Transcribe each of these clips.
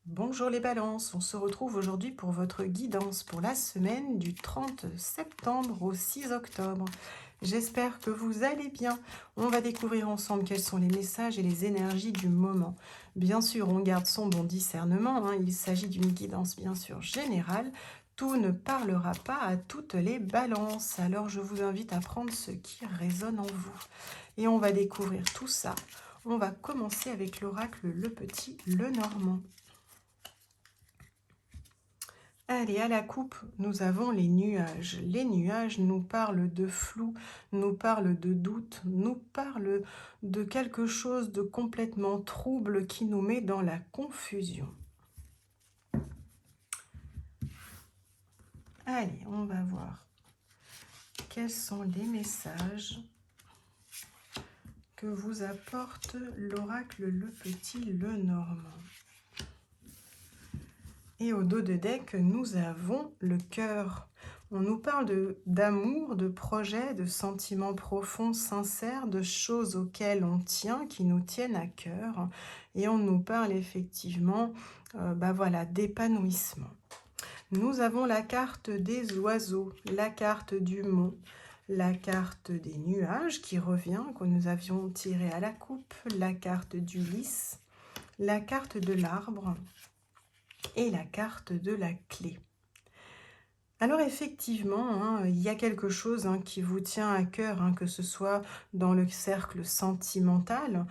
Bonjour les balances, on se retrouve aujourd'hui pour votre guidance pour la semaine du 30 septembre au 6 octobre. J'espère que vous allez bien. On va découvrir ensemble quels sont les messages et les énergies du moment. Bien sûr, on garde son bon discernement, il s'agit d'une guidance bien sûr générale. Tout ne parlera pas à toutes les balances, alors je vous invite à prendre ce qui résonne en vous. Et on va découvrir tout ça. On va commencer avec l'oracle Le Petit, le Normand. Allez, à la coupe, nous avons les nuages. Les nuages nous parlent de flou, nous parlent de doute, nous parlent de quelque chose de complètement trouble qui nous met dans la confusion. Allez, on va voir quels sont les messages que vous apporte l'oracle Le Petit, le Normand. Et au dos de deck, nous avons le cœur. On nous parle d'amour, de projets, de sentiments profonds, sincères, de choses auxquelles on tient, qui nous tiennent à cœur. Et on nous parle effectivement voilà, d'épanouissement. Nous avons la carte des oiseaux, la carte du mont, la carte des nuages qui revient, que nous avions tiré à la coupe, la carte du lys, la carte de l'arbre, et la carte de la clé. Alors effectivement, il y a quelque chose qui vous tient à cœur, que ce soit dans le cercle sentimental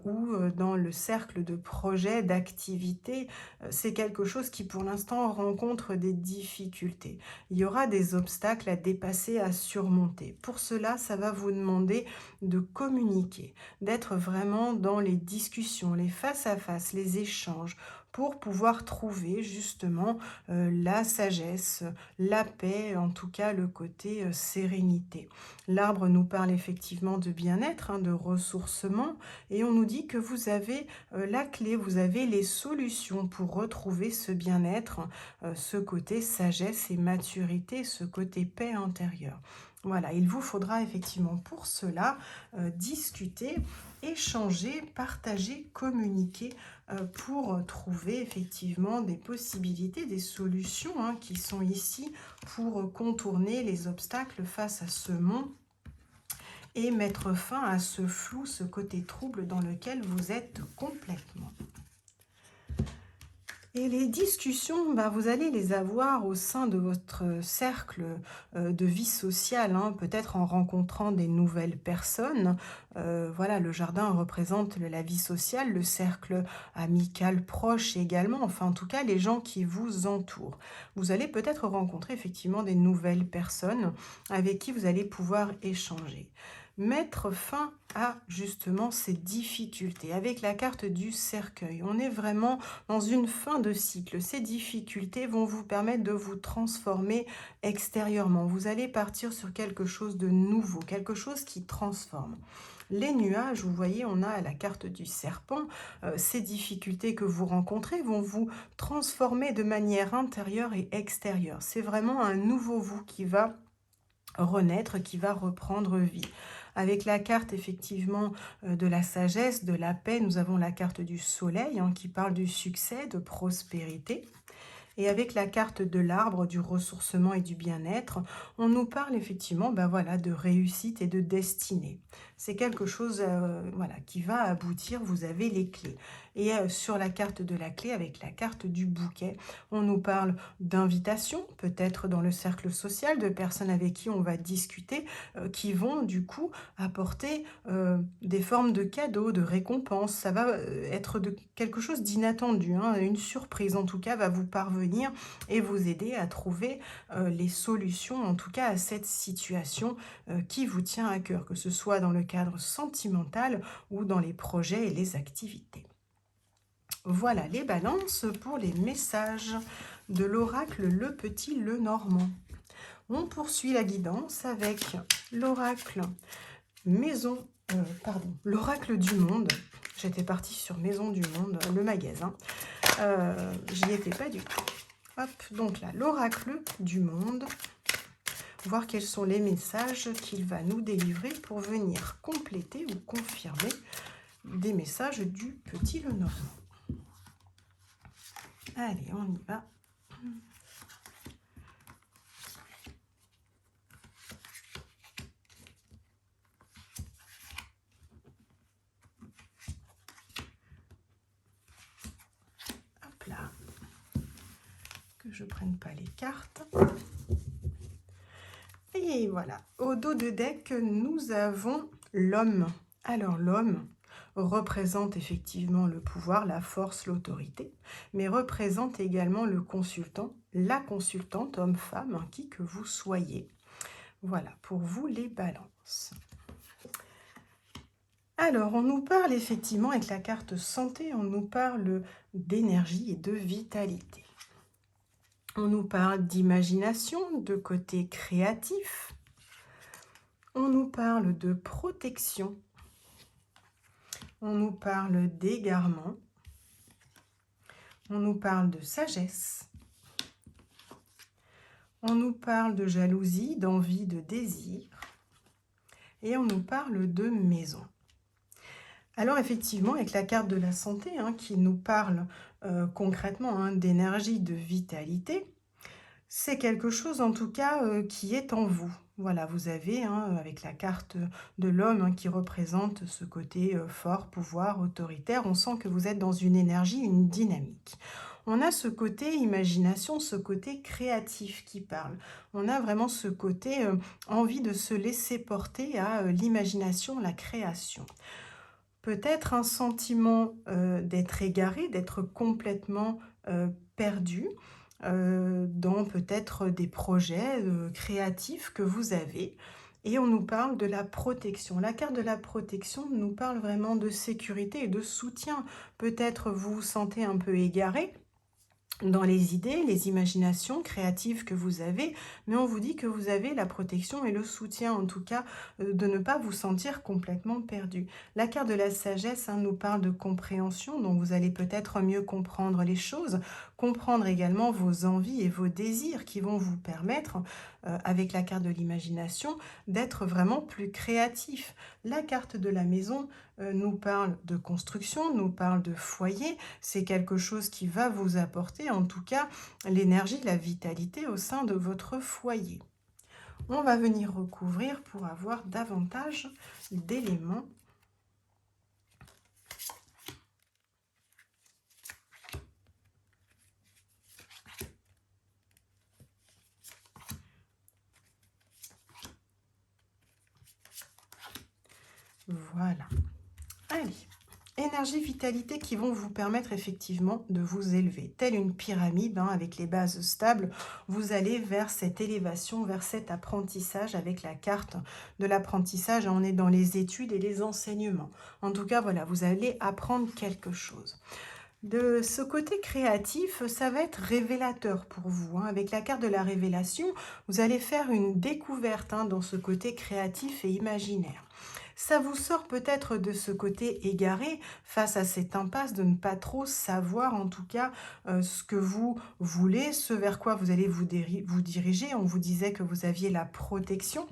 ou dans le cercle de projets, d'activités. C'est quelque chose qui pour l'instant rencontre des difficultés. Il y aura des obstacles à dépasser, à surmonter. Pour cela, ça va vous demander de communiquer, d'être vraiment dans les discussions, les face-à-face, les échanges, pour pouvoir trouver justement la sagesse, la paix, en tout cas le côté sérénité. L'arbre nous parle effectivement de bien-être, de ressourcement, et on nous dit que vous avez la clé, vous avez les solutions pour retrouver ce bien-être, ce côté sagesse et maturité, ce côté paix intérieure. Voilà, il vous faudra effectivement pour cela discuter, échanger, partager, communiquer pour trouver effectivement des possibilités, des solutions qui sont ici pour contourner les obstacles face à ce mont et mettre fin à ce flou, ce côté trouble dans lequel vous êtes complètement. Et les discussions, vous allez les avoir au sein de votre cercle de vie sociale, peut-être en rencontrant des nouvelles personnes. Voilà, le jardin représente la vie sociale, le cercle amical proche également, enfin en tout cas les gens qui vous entourent. Vous allez peut-être rencontrer effectivement des nouvelles personnes avec qui vous allez pouvoir échanger. Mettre fin à justement ces difficultés. Avec la carte du cercueil, on est vraiment dans une fin de cycle. Ces difficultés vont vous permettre de vous transformer extérieurement. Vous allez partir sur quelque chose de nouveau, quelque chose qui transforme. Les nuages, vous voyez, on a la carte du serpent. Ces difficultés que vous rencontrez vont vous transformer de manière intérieure et extérieure. C'est vraiment un nouveau vous qui va renaître, qui va reprendre vie. Avec la carte effectivement de la sagesse, de la paix, nous avons la carte du soleil qui parle du succès, de prospérité. Et avec la carte de l'arbre, du ressourcement et du bien-être, on nous parle effectivement voilà, de réussite et de destinée. C'est quelque chose voilà, qui va aboutir, vous avez les clés. Et sur la carte de la clé, avec la carte du bouquet, on nous parle d'invitation, peut-être dans le cercle social, de personnes avec qui on va discuter, qui vont du coup apporter des formes de cadeaux, de récompenses. Ça va être quelque chose d'inattendu, une surprise en tout cas va vous parvenir et vous aider à trouver les solutions en tout cas à cette situation qui vous tient à cœur, que ce soit dans le cadre sentimental ou dans les projets et les activités. Voilà les balances pour les messages de l'oracle Le Petit, le Normand. On poursuit la guidance avec l'oracle l'oracle du monde. J'étais partie sur Maison du Monde, le magasin. J'y étais pas du tout. Hop, donc là, l'oracle du monde. Voir quels sont les messages qu'il va nous délivrer pour venir compléter ou confirmer des messages du Petit le Normand. Allez, on y va. Hop là. Que je prenne pas les cartes. Et voilà. Au dos de deck, nous avons l'homme. Alors l'homme représente effectivement le pouvoir, la force, l'autorité, mais représente également le consultant, la consultante, homme-femme, qui que vous soyez. Voilà, pour vous les balances. Alors, on nous parle effectivement, avec la carte santé, on nous parle d'énergie et de vitalité. On nous parle d'imagination, de côté créatif. On nous parle de protection. On nous parle d'égarement. On nous parle de sagesse. On nous parle de jalousie, d'envie, de désir. Et on nous parle de maison. Alors effectivement, avec la carte de la santé, qui nous parle concrètement d'énergie, de vitalité, c'est quelque chose en tout cas qui est en vous. Voilà, vous avez avec la carte de l'homme qui représente ce côté fort, pouvoir, autoritaire, on sent que vous êtes dans une énergie, une dynamique. On a ce côté imagination, ce côté créatif qui parle. On a vraiment ce côté envie de se laisser porter à l'imagination, la création. Peut-être un sentiment d'être égaré, d'être complètement perdu dans peut-être des projets créatifs que vous avez. Et on nous parle de la protection. La carte de la protection nous parle vraiment de sécurité et de soutien. Peut-être vous vous sentez un peu égaré dans les idées, les imaginations créatives que vous avez, mais on vous dit que vous avez la protection et le soutien, en tout cas, de ne pas vous sentir complètement perdu. La carte de la sagesse nous parle de compréhension, donc vous allez peut-être mieux comprendre les choses, comprendre également vos envies et vos désirs qui vont vous permettre, avec la carte de l'imagination, d'être vraiment plus créatif. La carte de la maison nous parle de construction, nous parle de foyer, c'est quelque chose qui va vous apporter en tout cas l'énergie, la vitalité au sein de votre foyer. On va venir recouvrir pour avoir davantage d'éléments. Voilà. Allez. Énergie, vitalité qui vont vous permettre effectivement de vous élever. Telle une pyramide avec les bases stables, vous allez vers cette élévation, vers cet apprentissage avec la carte de l'apprentissage. On est dans les études et les enseignements. En tout cas, voilà, vous allez apprendre quelque chose. De ce côté créatif, ça va être révélateur pour vous. Avec la carte de la révélation, vous allez faire une découverte dans ce côté créatif et imaginaire. Ça vous sort peut-être de ce côté égaré face à cette impasse de ne pas trop savoir en tout cas ce que vous voulez, ce vers quoi vous allez vous diriger. On vous disait que vous aviez la protection.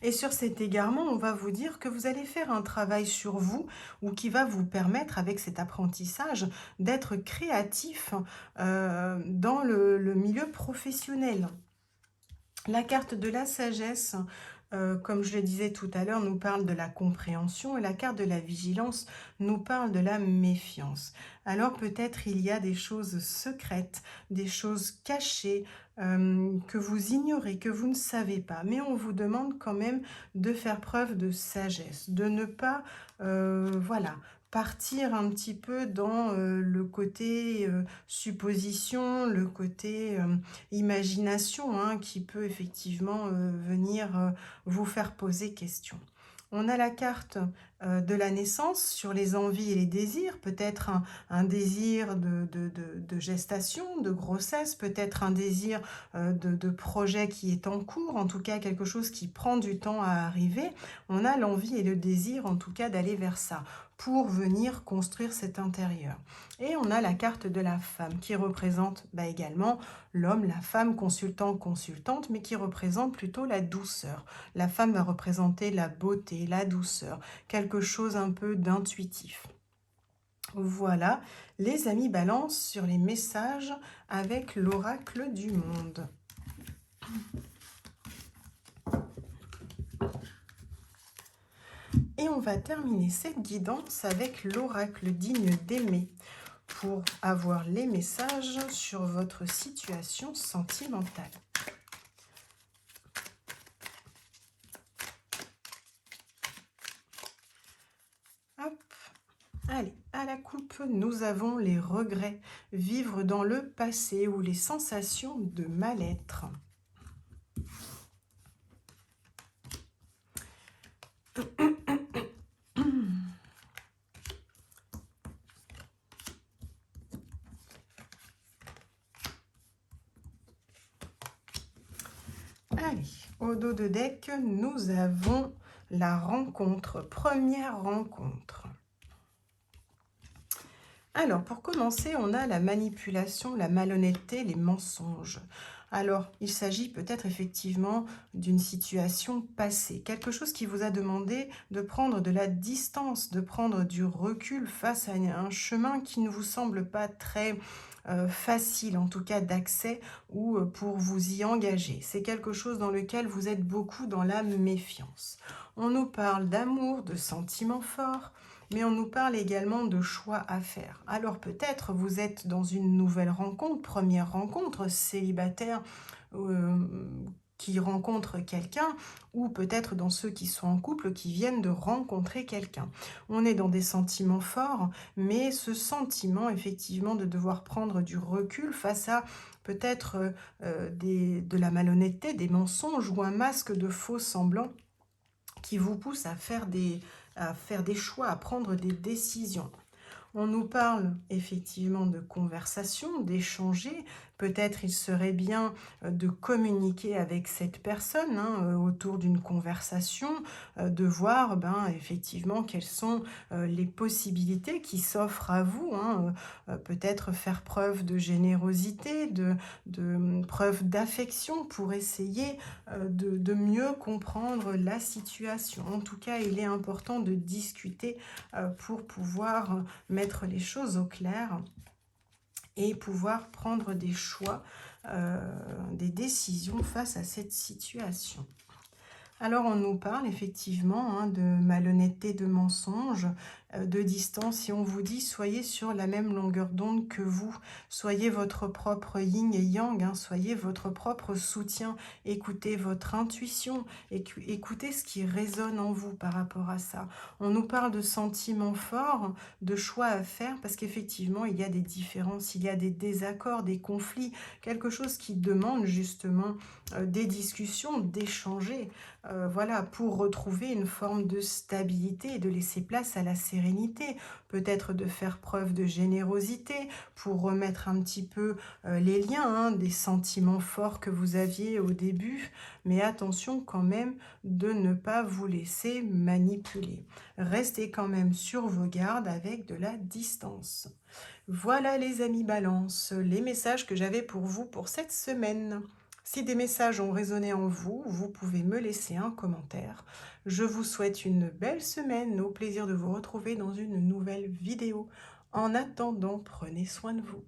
Et sur cet égarement, on va vous dire que vous allez faire un travail sur vous ou qui va vous permettre, avec cet apprentissage, d'être créatif dans le milieu professionnel. La carte de la sagesse, comme je le disais tout à l'heure, nous parle de la compréhension et la carte de la vigilance nous parle de la méfiance. Alors peut-être il y a des choses secrètes, des choses cachées que vous ignorez, que vous ne savez pas. Mais on vous demande quand même de faire preuve de sagesse, de ne pas, voilà, partir un petit peu dans le côté supposition, le côté imagination qui peut effectivement venir vous faire poser question. On a la carte de la naissance sur les envies et les désirs, peut-être un désir de gestation, de grossesse, peut-être un désir de projet qui est en cours, en tout cas quelque chose qui prend du temps à arriver. On a l'envie et le désir en tout cas d'aller vers ça, pour venir construire cet intérieur. Et on a la carte de la femme qui représente également l'homme, la femme, consultant, consultante, mais qui représente plutôt la douceur. La femme va représenter la beauté, la douceur, quelque chose un peu d'intuitif. Voilà, les amis balance sur les messages avec l'oracle du monde. Et on va terminer cette guidance avec l'oracle digne d'aimer pour avoir les messages sur votre situation sentimentale. Hop. Allez, à la coupe, nous avons les regrets, vivre dans le passé ou les sensations de mal-être. Allez, au dos de deck, nous avons la rencontre, première rencontre. Alors, pour commencer, on a la manipulation, la malhonnêteté, les mensonges. Alors, il s'agit peut-être effectivement d'une situation passée, quelque chose qui vous a demandé de prendre de la distance, de prendre du recul face à un chemin qui ne vous semble pas très facile, en tout cas d'accès ou pour vous y engager. C'est quelque chose dans lequel vous êtes beaucoup dans la méfiance. On nous parle d'amour, de sentiments forts, mais on nous parle également de choix à faire. Alors peut-être vous êtes dans une nouvelle rencontre, première rencontre, célibataire euh, qui rencontre quelqu'un, ou peut-être dans ceux qui sont en couple qui viennent de rencontrer quelqu'un. On est dans des sentiments forts, mais ce sentiment effectivement de devoir prendre du recul face à peut-être de la malhonnêteté, des mensonges ou un masque de faux semblants qui vous pousse à faire des choix, à prendre des décisions. On nous parle effectivement de conversation, d'échanger. Peut-être il serait bien de communiquer avec cette personne autour d'une conversation, de voir effectivement quelles sont les possibilités qui s'offrent à vous. Peut-être faire preuve de générosité, de preuve d'affection pour essayer de mieux comprendre la situation. En tout cas, il est important de discuter pour pouvoir mettre les choses au clair et pouvoir prendre des choix, des décisions face à cette situation. Alors on nous parle effectivement de malhonnêteté, de mensonges, de distance, et on vous dit soyez sur la même longueur d'onde que vous, soyez votre propre yin et yang, soyez votre propre soutien, écoutez votre intuition, écoutez ce qui résonne en vous par rapport à ça. On nous parle de sentiments forts, de choix à faire, parce qu'effectivement il y a des différences, il y a des désaccords, des conflits, quelque chose qui demande justement des discussions, d'échanger, voilà, pour retrouver une forme de stabilité et de laisser place à la sérénité, peut-être de faire preuve de générosité pour remettre un petit peu les liens, des sentiments forts que vous aviez au début, mais attention quand même de ne pas vous laisser manipuler. Restez quand même sur vos gardes avec de la distance. Voilà les amis Balance, les messages que j'avais pour vous pour cette semaine. Si des messages ont résonné en vous, vous pouvez me laisser un commentaire. Je vous souhaite une belle semaine, au plaisir de vous retrouver dans une nouvelle vidéo. En attendant, prenez soin de vous.